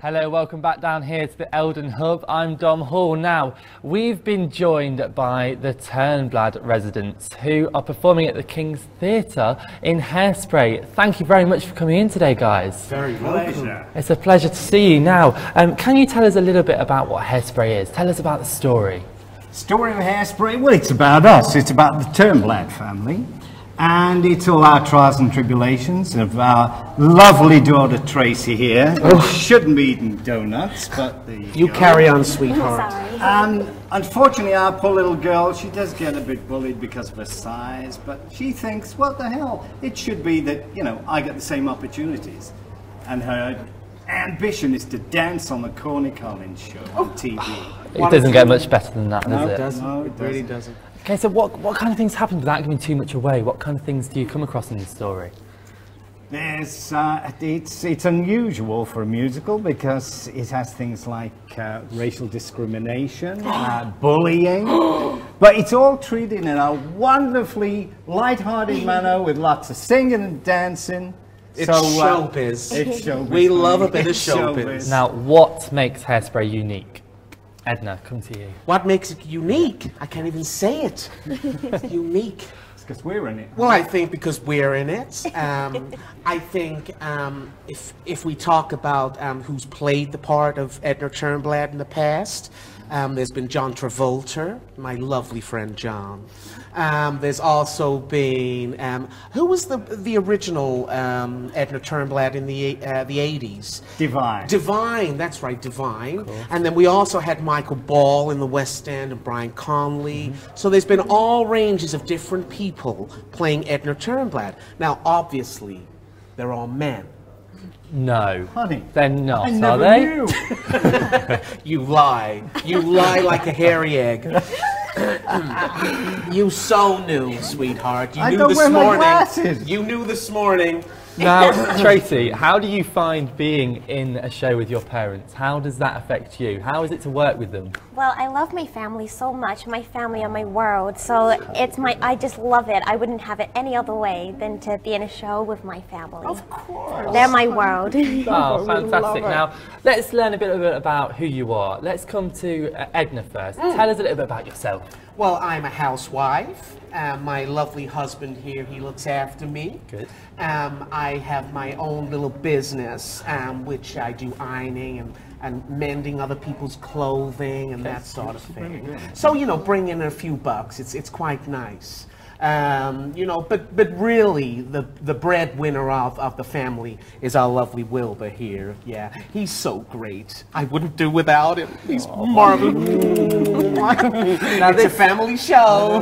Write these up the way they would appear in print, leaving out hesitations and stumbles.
Hello, welcome back down here to the Eldon Hub. I'm Dom Hall. Now, we've been joined by the Turnblad residents who are performing at the King's Theatre in Hairspray. Thank you very much for coming in today, guys. Very pleasure. It's a pleasure to see you. Now, can you tell us a little bit about what Hairspray is? Tell us about the story. Story of Hairspray? Well, it's about us. It's about the Turnblad family. And it's all our trials and tribulations of our lovely daughter Tracy here. Oh. Shouldn't be eating donuts, but you carry on, sweetheart. And unfortunately, our poor little girl, she does get a bit bullied because of her size, but she thinks, what the hell? It should be that, you know, I get the same opportunities. And her ambition is to dance on the Corny Collins show on TV. It doesn't get much better than that, does it? Doesn't. No, it really doesn't. Okay, so what kind of things happen without giving too much away? What kind of things do you come across in the story? There's, it's unusual for a musical because it has things like racial discrimination, bullying, but it's all treated in a wonderfully light-hearted manner with lots of singing and dancing. It's showbiz. It's showbiz. We love a bit of showbiz. Now, what makes Hairspray unique? Edna, come to you. What makes it unique? I can't even say it. Unique. It's because we're in it. Well, I think because we're in it. I think if we talk about who's played the part of Edna Turnblad in the past, there's been John Travolta, my lovely friend John. There's also been who was the original Edna Turnblad in the 80s? Divine. Divine, that's right, Divine. Cool. And then we also had Michael Ball in the West End and Brian Conley. So there's been all ranges of different people playing Edna Turnblad. Now, obviously, they're all men. No, honey, they're not, I never are they? Knew. You lie. You lie like a hairy egg. You so knew, sweetheart. You knew this morning. You knew this morning. Now, Tracy, how do you find being in a show with your parents? How does that affect you? How is it to work with them? Well, I love my family so much. My family are my world. So I just love it. I wouldn't have it any other way than to be in a show with my family. Of course. They're my world. Oh, fantastic. Now, let's learn a bit about who you are. Let's come to Edna first. Tell us a little bit about yourself. Well, I'm a housewife. My lovely husband here, he looks after me. Good. I have my own little business, which I do ironing and mending other people's clothing and that sort of thing. So, you know, bring in a few bucks. It's quite nice. You know, but really, the breadwinner of the family is our lovely Wilbur here. Yeah, he's so great. I wouldn't do without him. He's marvelous. Now it's a family show.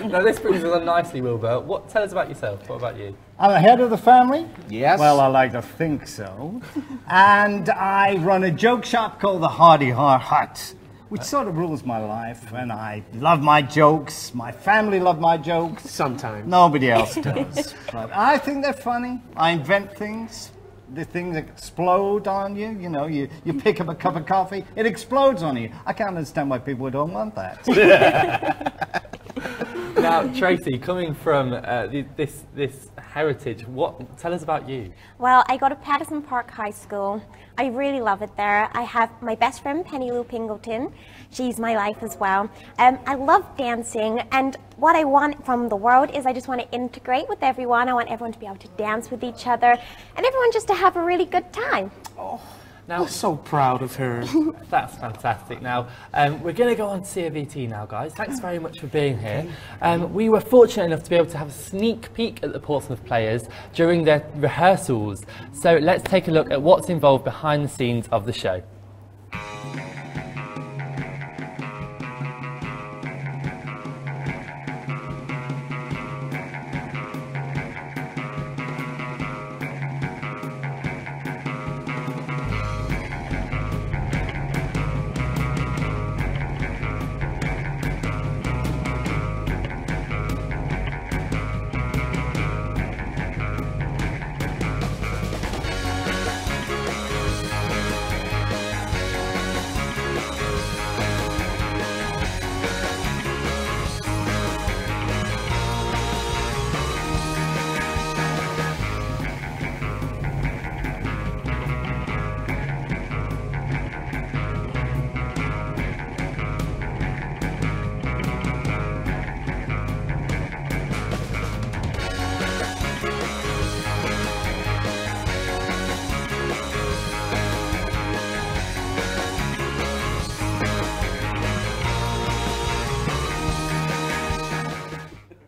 Now this brings us on nicely, Wilbur. Tell us about yourself. What about you? I'm the head of the family. Yes. Well, I like to think so. And I run a joke shop called the Hardy Heart Hut, which sort of rules my life, and I love my jokes. My family love my jokes. Sometimes. Nobody else does. But I think they're funny. I invent things. The things that explode on you. You know, you pick up a cup of coffee, it explodes on you. I can't understand why people don't want that. Now, Tracy, coming from this heritage, tell us about you. Well, I go to Patterson Park High School. I really love it there. I have my best friend, Penny Lou Pingleton. She's my life as well. I love dancing, and what I want from the world is I just want to integrate with everyone. I want everyone to be able to dance with each other, and everyone just to have a really good time. Oh, now, I'm so proud of her. That's fantastic. Now, we're going to go on to CVT now, guys. Thanks very much for being here. We were fortunate enough to be able to have a sneak peek at the Portsmouth Players during their rehearsals. So let's take a look at what's involved behind the scenes of the show.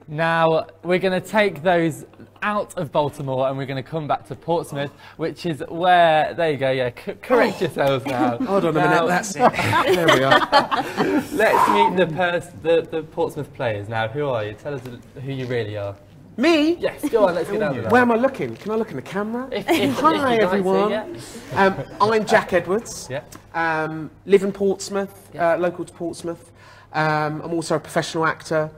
Now, we're going to take those out of Baltimore and we're going to come back to Portsmouth, which is where, there you go, yeah, correct yourselves now. Hold on a minute, that's it. There we are. Let's meet the Portsmouth Players now. Who are you? Tell us who you really are. Me? Yes, go on, let's get down to that. Where am I looking? Can I look in the camera? Hi, everyone. I'm Jack Edwards. Yeah. Live in Portsmouth, local to Portsmouth. I'm also a professional actor.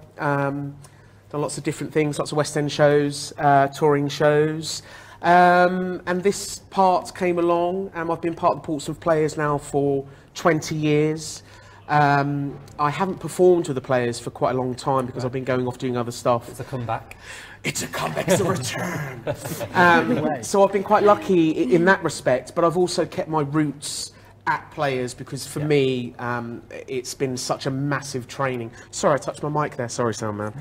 Done lots of different things, lots of West End shows, touring shows. And this part came along. I've been part of the Portsmouth Players now for 20 years. I haven't performed with the Players for quite a long time because I've been going off doing other stuff. It's a comeback. It's a comeback, it's a return. So I've been quite lucky in that respect, but I've also kept my roots at Players because for me, it's been such a massive training. Sorry, I touched my mic there. Sorry, sound man.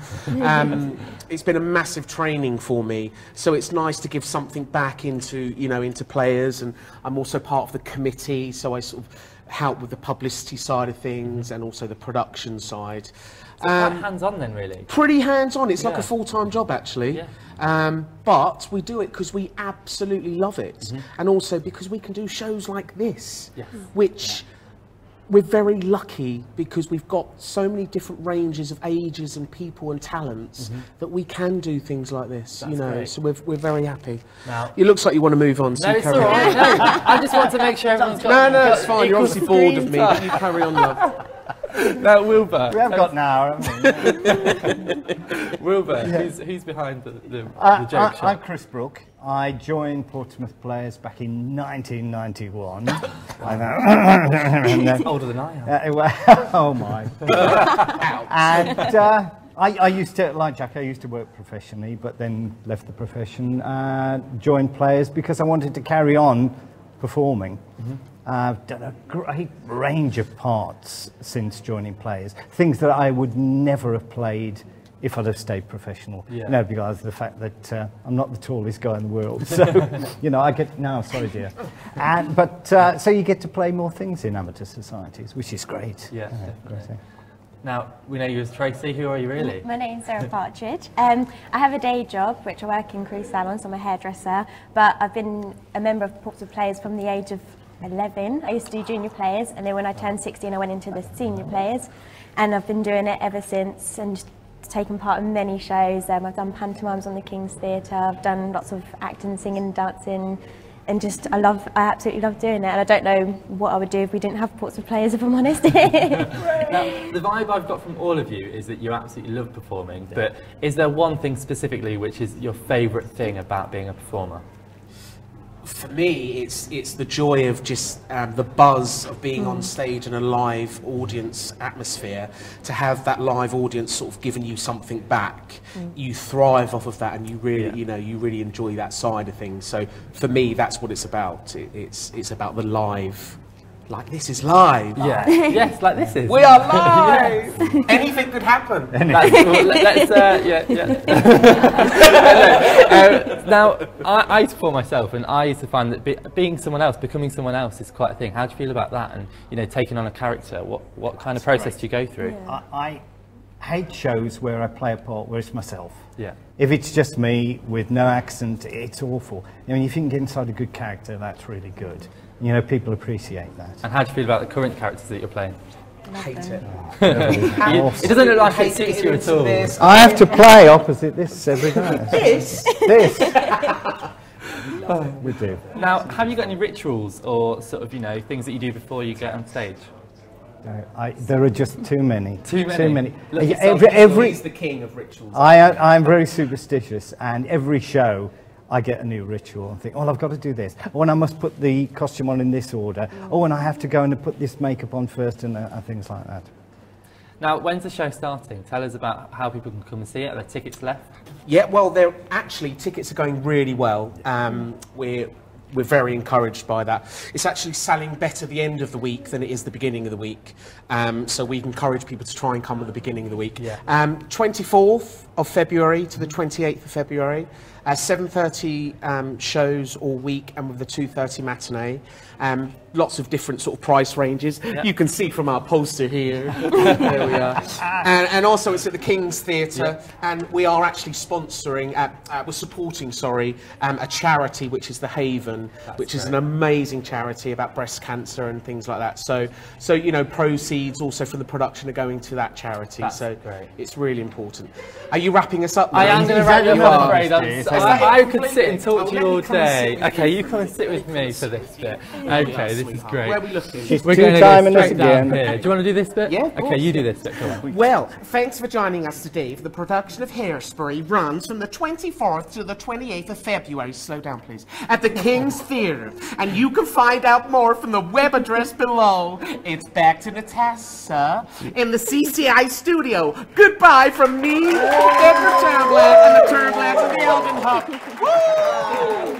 It's been a massive training for me. So it's nice to give something back into, into Players, and I'm also part of the committee. So I sort of help with the publicity side of things and also the production side. So quite hands-on then, really? Pretty hands-on. It's like a full-time job, actually. Yeah. But we do it because we absolutely love it. And also because we can do shows like this, which we're very lucky because we've got so many different ranges of ages and people and talents that we can do things like this, Great. So we're very happy. Now, it looks like you want to move on. So no, it's all right. No, I just want to make sure everyone's got... No, it's fine. You're obviously bored of me, but you carry on, love. Now, Wilbur. We have got an hour, haven't we? Wilbur, who's behind the joke show? I'm Chris Brooke. I joined Portsmouth Players back in 1991. I know. Older than I am. Oh my. And I used to, like Jack, I used to work professionally, but then left the profession, joined Players because I wanted to carry on performing. I've done a great range of parts since joining Players. Things that I would never have played if I'd have stayed professional. Because of the fact that I'm not the tallest guy in the world. So, I get... No, sorry, dear. So you get to play more things in amateur societies, which is great. Yeah, definitely. Now, we know you as Tracy. Who are you really? My name's Partridge. I have a day job, which I work in cruise salons. I'm a hairdresser. But I've been a member of Portsmouth Players from the age of 11. I used to do junior Players, and then when I turned 16 I went into the senior Players, and I've been doing it ever since and taken part in many shows. I've done pantomimes on the King's Theatre, I've done lots of acting, singing, dancing, and just I absolutely love doing it, and I don't know what I would do if we didn't have Portsmouth Players, if I'm honest. Now, the vibe I've got from all of you is that you absolutely love performing, but is there one thing specifically which is your favourite thing about being a performer? For me, it's the joy of just the buzz of being on stage in a live audience atmosphere. To have that live audience sort of giving you something back, you thrive off of that, and you really, you really enjoy that side of things. So for me, that's what it's about. It's about the live. Like this is live. Yeah. Yes, like this is. We are live. Anything could happen. Now, I used to perform myself, and I used to find that being someone else, becoming someone else, is quite a thing. How do you feel about that? And taking on a character. What kind of process do you go through? Yeah. I hate shows where I play a part where it's myself. Yeah. If it's just me with no accent, it's awful. I mean, if you can get inside a good character, that's really good. People appreciate that. And how do you feel about the current characters that you're playing? Hate it. It doesn't look like it suits you at all. I have to play opposite this every day. This? We do. Now, have you got any rituals or sort of, things that you do before you get on stage? There are just too many. Too many. He's the king of rituals. I'm very superstitious, and every show I get a new ritual and think, oh, I've got to do this. Oh, and I must put the costume on in this order. Oh, and I have to go and put this makeup on first, and things like that. Now, when's the show starting? Tell us about how people can come and see it. Are there tickets left? Yeah, well, tickets are going really well. We're very encouraged by that. It's actually selling better the end of the week than it is the beginning of the week. So we encourage people to try and come at the beginning of the week. 24th of February to the 28th of February. 7:30 shows all week, and with the 2:30 matinee. Lots of different sort of price ranges. Yep. You can see from our poster here. There we are. And also it's at the King's Theatre, yep. And we are actually sponsoring, we're supporting, sorry, a charity which is the Haven, which is an amazing charity about breast cancer and things like that. So you know, proceeds also from the production are going to that charity. That's great. It's really important. Are you wrapping us up now? I am going to wrap you up, I'm afraid. I could sit and talk to you all day. Okay, you come and sit with me for this bit. Okay, this is great. Where are we looking? We're going to go straight down here. Do you want to do this bit? Yeah. Okay, you do this bit. Come on. Well, thanks for joining us today for the production of Hairspray runs from the 24th to the 28th of February. Slow down, please. At the King's Theatre. And you can find out more from the web address below. It's back to Natasha in the CCI studio. Goodbye from me, Edna Turnblad, and the Turnblads of the Elgin Hut. Woo!